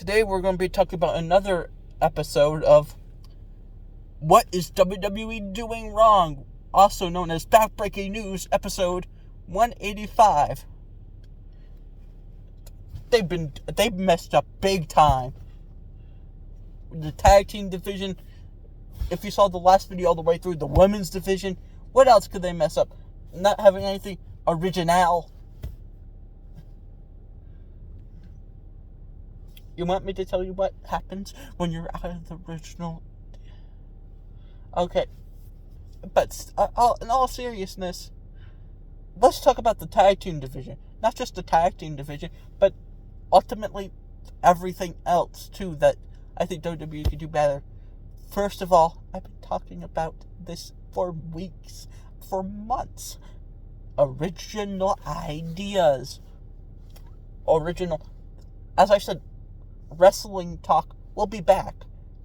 Today we're going to be talking about another episode of What is WWE Doing Wrong? Also known as Backbreaking News, episode 185. They've messed up big time. The tag team division, if you saw the last video all the way through, the women's division, what else could they mess up? Not having anything original. You want me to tell you what happens when you're out of the original? Okay. But in all seriousness, let's talk about the tag team division. Not just the tag team division, but ultimately everything else, too, that I think WWE could do better. First of all, I've been talking about this for weeks, for months. Original ideas. As I said, Wrestling Talk will be back.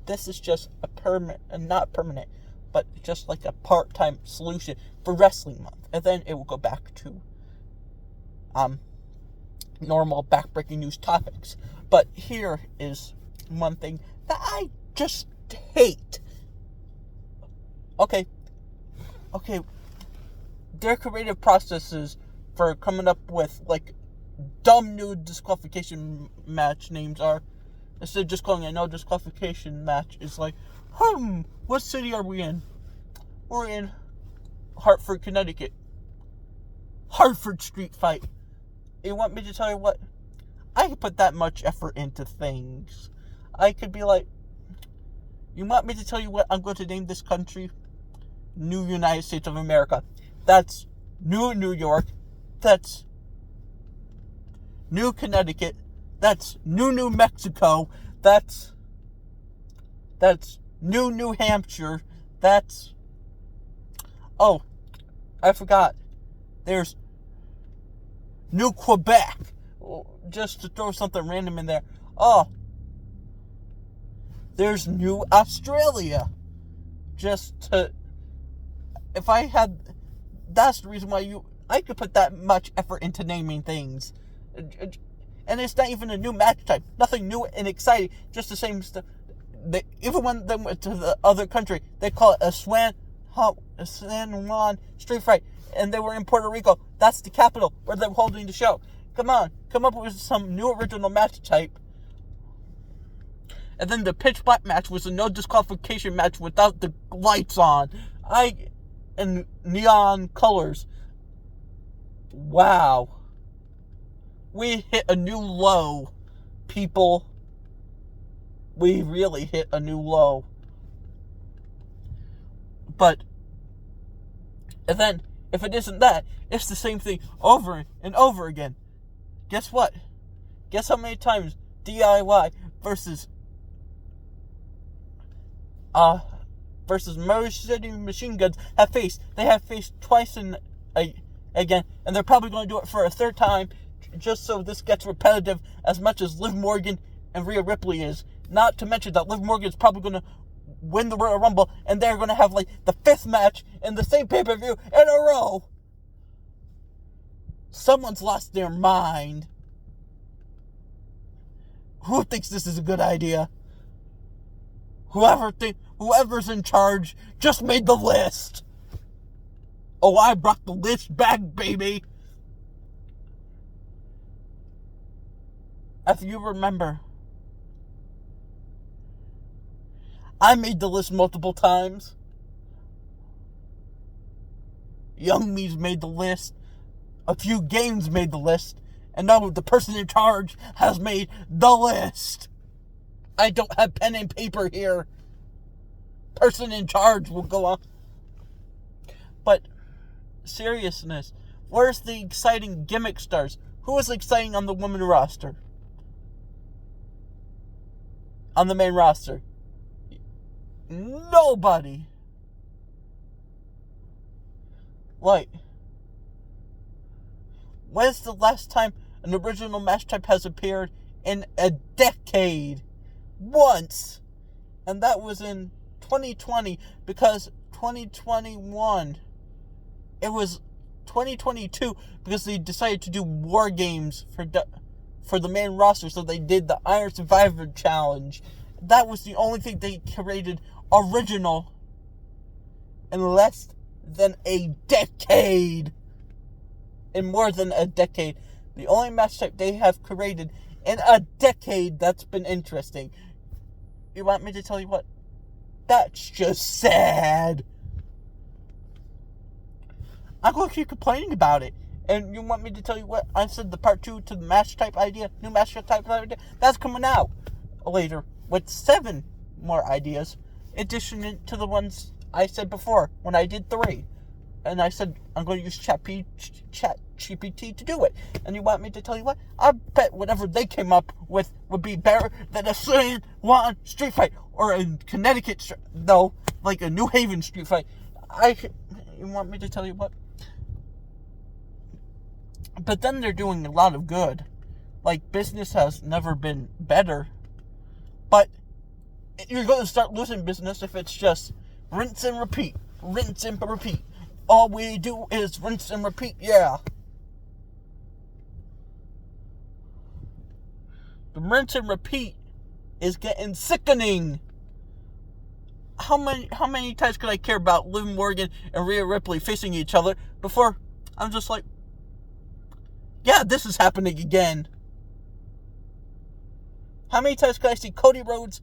This is just not permanent, but just like a part-time solution for Wrestling Month. And then it will go back to normal backbreaking news topics. But here is one thing that I just hate. Okay. Their creative processes for coming up with dumb new disqualification match names are, instead of just calling it a no disqualification match, is what city are we in? We're in Hartford, Connecticut. Hartford Street Fight. You want me to tell you what? I could put that much effort into things. I could be like, you want me to tell you what I'm going to name this country? New United States of America. That's New New York. That's New Connecticut. That's New Mexico. That's New Hampshire. Oh, I forgot. There's New Quebec. Just to throw something random in there. Oh, there's New Australia. That's the reason why I could put that much effort into naming things. And it's not even a new match type. Nothing new and exciting. Just the same stuff. Even when they went to the other country, they call it a San Juan Street Fight. And they were in Puerto Rico. That's the capital where they're holding the show. Come on. Come up with some new original match type. And then the pitch black match was a no disqualification match without the lights on. And neon colors. Wow. We hit a new low, people. We really hit a new low. But, and then, if it isn't that, it's the same thing over and over again. Guess what? Guess how many times DIY versus Motor City Machine Guns have faced. They have faced twice again, and they're probably going to do it for a third time, just so this gets repetitive as much as Liv Morgan and Rhea Ripley is. Not to mention that Liv Morgan is probably going to win the Royal Rumble, and they're going to have the fifth match in the same pay-per-view in a row. Someone's lost their mind. Who thinks this is a good idea? Whoever's in charge just made the list. Oh, I brought the list back, baby. If you remember, I made the list multiple times. Young Me's made the list. A few games made the list. And now the person in charge has made the list. I don't have pen and paper here. Person in charge will go on. But, seriousness, where's the exciting gimmick stars? Who is exciting on the women roster? On the main roster? Nobody. When's the last time an original match type has appeared in a decade? Once. And that was in 2020, because 2021, it was 2022, because they decided to do War Games for the main roster, so they did the Iron Survivor Challenge. That was the only thing they created original in less than a decade. In more than a decade. The only match type they have created in a decade that's been interesting. You want me to tell you what? That's just sad. I'm going to keep complaining about it. And you want me to tell you what? I said the part 2 to the match type idea, new match type idea, that's coming out later with 7 more ideas, in addition to the ones I said before when I did 3. And I said I'm going to use ChatGPT to do it. And you want me to tell you what? I bet whatever they came up with would be better than a San Juan street fight or a Connecticut, like a New Haven street fight. You want me to tell you what? But then they're doing a lot of good. Like, business has never been better. But you're going to start losing business if it's just rinse and repeat. Rinse and repeat. All we do is rinse and repeat, yeah. The rinse and repeat is getting sickening. How many times could I care about Liv Morgan and Rhea Ripley facing each other before I'm just like, yeah, this is happening again. How many times could I see Cody Rhodes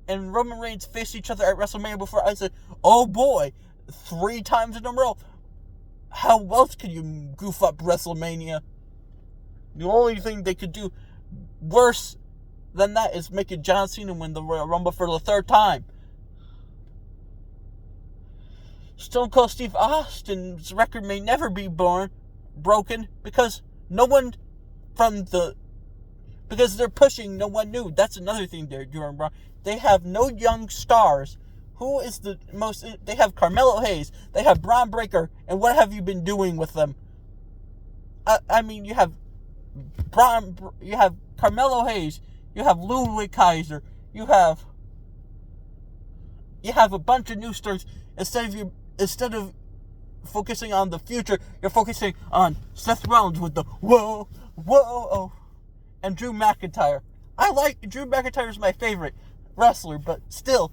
and Roman Reigns face each other at WrestleMania before I said, oh boy, 3 times in a row? How else could you goof up WrestleMania? The only thing they could do worse than that is making John Cena win the Royal Rumble for the 3rd time. Stone Cold Steve Austin's record may never be broken because because they're pushing no one new. That's another thing they're doing wrong. They have no young stars. Who is the most? They have Carmelo Hayes. They have Braun Breaker. And what have you been doing with them? I mean, you have Carmelo Hayes. You have Ludwig Kaiser. You have a bunch of new stars. Instead of focusing on the future, you're focusing on Seth Rollins with the whoa, and Drew McIntyre. Drew McIntyre is my favorite wrestler, but still,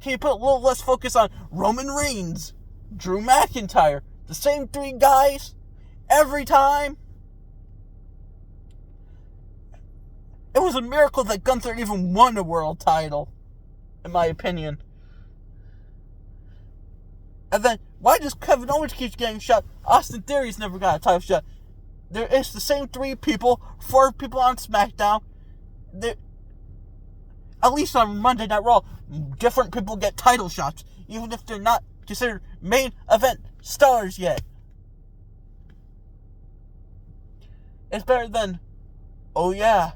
can you put a little less focus on Roman Reigns, Drew McIntyre, the same 3 guys every time? It was a miracle that Gunther even won a world title, in my opinion. And then, why does Kevin Owens keep getting shot? Austin Theory's never got a title shot. There is the same 3 people, 4 people on SmackDown. At least on Monday Night Raw, different people get title shots, even if they're not considered main event stars yet. It's better than, oh yeah,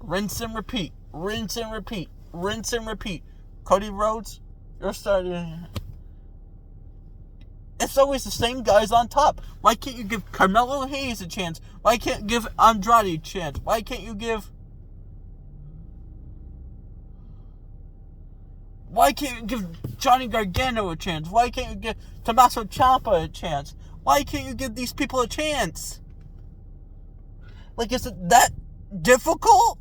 rinse and repeat, rinse and repeat, rinse and repeat. Cody Rhodes, you're starting. It's always the same guys on top. Why can't you give Carmelo Hayes a chance? Why can't you give Andrade a chance? Why can't you give Johnny Gargano a chance? Why can't you give Tommaso Ciampa a chance? Why can't you give these people a chance? Like, is it that difficult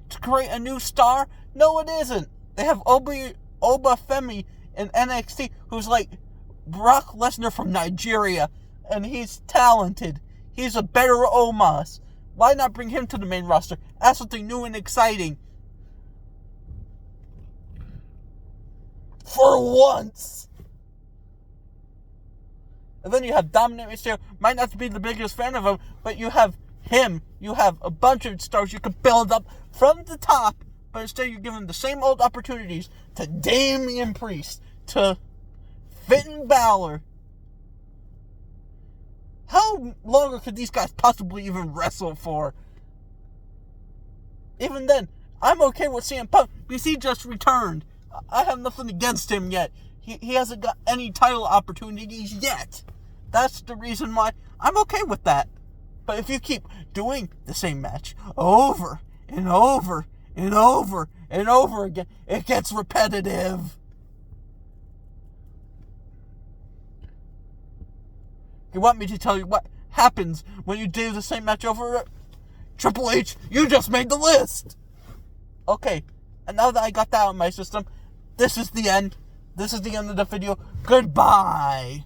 to create a new star? No, it isn't. They have Oba Femi in NXT, who's like Brock Lesnar from Nigeria, and he's talented. He's a better Omos. Why not bring him to the main roster? Add something new and exciting. For once. And then you have Dominic Mysterio. Might not be the biggest fan of him, but you have him. You have a bunch of stars you can build up from the top, but instead you're giving the same old opportunities to Damian Priest, to Finn Balor. How longer could these guys possibly even wrestle for? Even then, I'm okay with CM Punk because he just returned. I have nothing against him yet. He hasn't got any title opportunities yet. That's the reason why I'm okay with that. But if you keep doing the same match over and over and over and over again, it gets repetitive. You want me to tell you what happens when you do the same match over? Triple H, you just made the list! Okay, and now that I got that out of my system, this is the end. This is the end of the video. Goodbye!